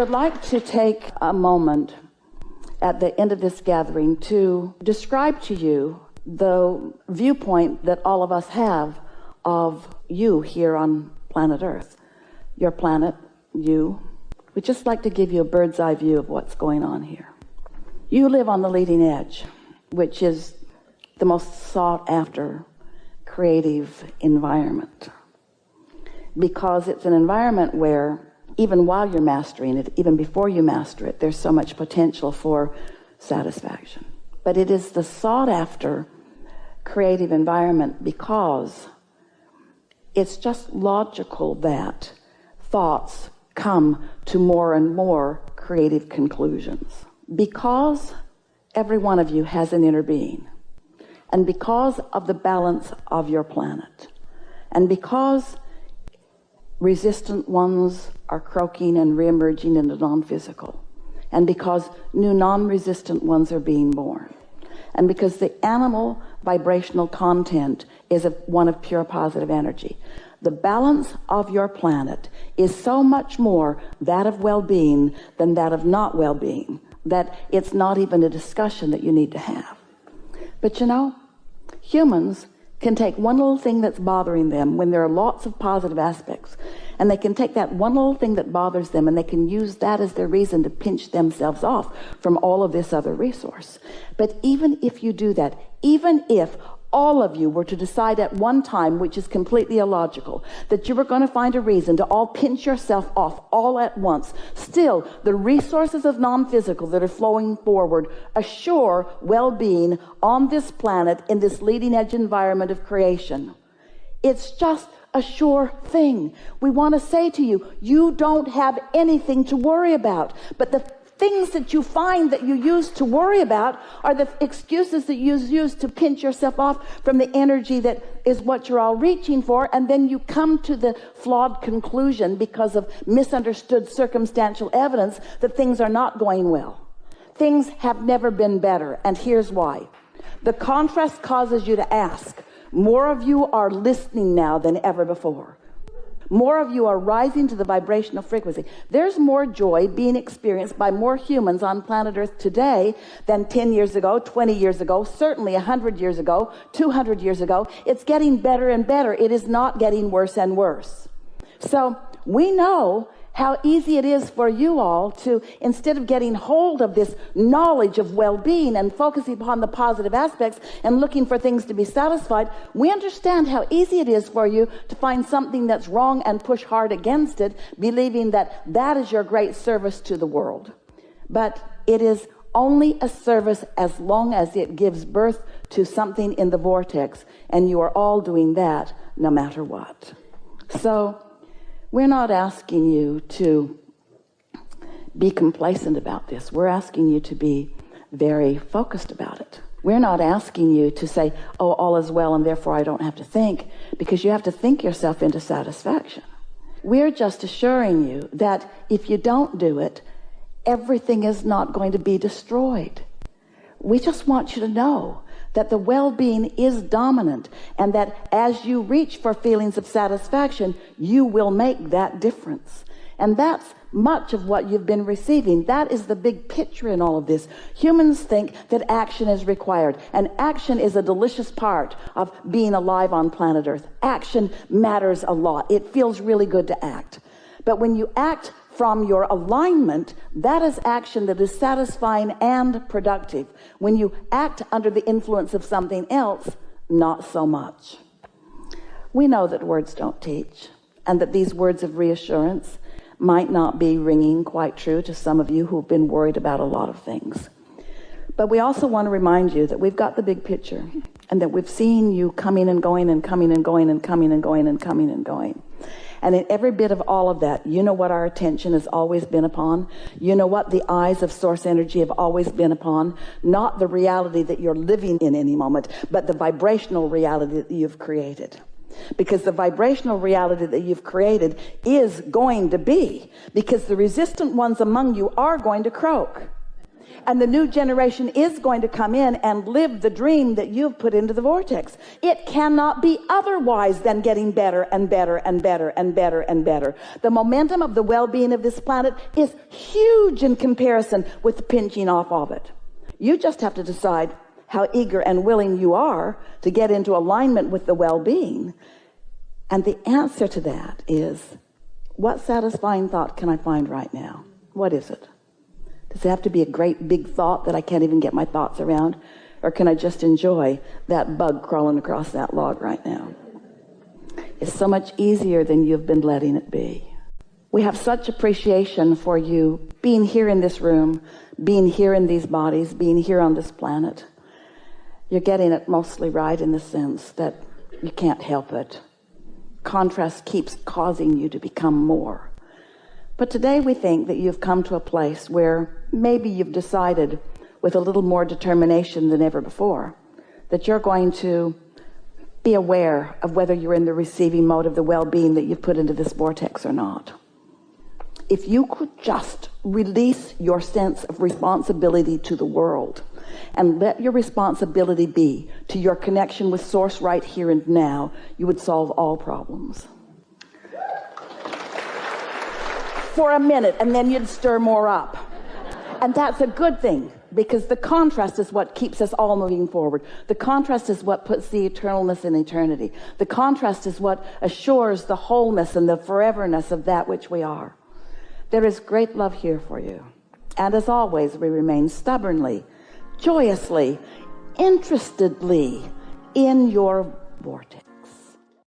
would like to take a moment at the end of this gathering to describe to you the viewpoint that all of us have of you here on planet Earth. Your planet, you. We'd just like to give you a bird's eye view of what's going on here. You live on the leading edge, which is the most sought after creative environment, because it's an environment where even while you're mastering it, even before you master it, there's so much potential for satisfaction. But it is the sought after creative environment because it's just logical that thoughts come to more and more creative conclusions. Because every one of you has an inner being, and because of the balance of your planet, and because resistant ones are croaking and reemerging into non-physical, and because new non-resistant ones are being born, and because the animal vibrational content is one of pure positive energy, the balance of your planet is so much more that of well-being than that of not well-being, that it's not even a discussion that you need to have. But you know, humans can take one little thing that's bothering them when there are lots of positive aspects, and they can take that one little thing that bothers them and they can use that as their reason to pinch themselves off from all of this other resource. But even if you do that, even if all of you were to decide at one time, which is completely illogical, that you were going to find a reason to all pinch yourself off all at once, still the resources of non-physical that are flowing forward assure well-being on this planet in this leading edge environment of creation. It's just a sure thing. We want to say to you, you don't have anything to worry about, but the things that you find that you use to worry about are the excuses that you use to pinch yourself off from the energy that is what you're all reaching for, and then you come to the flawed conclusion because of misunderstood circumstantial evidence that things are not going well. Things have never been better, and here's why. The contrast causes you to ask. More of you are listening now than ever before. More of you are rising to the vibrational frequency. There's more joy being experienced by more humans on planet Earth today than 10 years ago, 20 years ago, certainly 100 years ago, 200 years ago. It's getting better and better. It is not getting worse and worse. So we know how easy it is for you all to, instead of getting hold of this knowledge of well-being and focusing upon the positive aspects and looking for things to be satisfied, we understand how easy it is for you to find something that's wrong and push hard against it, believing that that is your great service to the world. But it is only a service as long as it gives birth to something in the vortex, and you are all doing that no matter what. So we're not asking you to be complacent about this. We're asking you to be very focused about it. We're not asking you to say, oh, all is well and therefore I don't have to think, because you have to think yourself into satisfaction. We're just assuring you that if you don't do it, everything is not going to be destroyed. We just want you to know that the well-being is dominant, and that as you reach for feelings of satisfaction, you will make that difference. And that's much of what you've been receiving. That is the big picture in all of this. Humans think that action is required, and action is a delicious part of being alive on planet Earth. Action matters a lot. It feels really good to act. But when you act from your alignment, that is action that is satisfying and productive. When you act under the influence of something else, not so much. We know that words don't teach, and that these words of reassurance might not be ringing quite true to some of you who've been worried about a lot of things. But we also want to remind you that we've got the big picture, and that we've seen you coming and going and coming and going and coming and going and coming and going. And in every bit of all of that, you know what our attention has always been upon? You know what the eyes of source energy have always been upon? Not the reality that you're living in any moment, but the vibrational reality that you've created. Because the vibrational reality that you've created is going to be, because the resistant ones among you are going to croak. And the new generation is going to come in and live the dream that you've put into the vortex. It cannot be otherwise than getting better and better and better and better and better. The momentum of the well-being of this planet is huge in comparison with the pinching off of it. You just have to decide how eager and willing you are to get into alignment with the well-being. And the answer to that is, what satisfying thought can I find right now? What is it? Does it have to be a great big thought that I can't even get my thoughts around? Or can I just enjoy that bug crawling across that log right now? It's so much easier than you've been letting it be. We have such appreciation for you being here in this room, being here in these bodies, being here on this planet. You're getting it mostly right in the sense that you can't help it. Contrast keeps causing you to become more. But today we think that you've come to a place where maybe you've decided with a little more determination than ever before that you're going to be aware of whether you're in the receiving mode of the well-being that you've put into this vortex or not. If you could just release your sense of responsibility to the world and let your responsibility be to your connection with Source right here and now, you would solve all problems. For a minute, and then you'd stir more up. And that's a good thing, because the contrast is what keeps us all moving forward. The contrast is what puts the eternalness in eternity. The contrast is what assures the wholeness and the foreverness of that which we are. There is great love here for you. And as always, we remain stubbornly, joyously, interestedly in your vortex.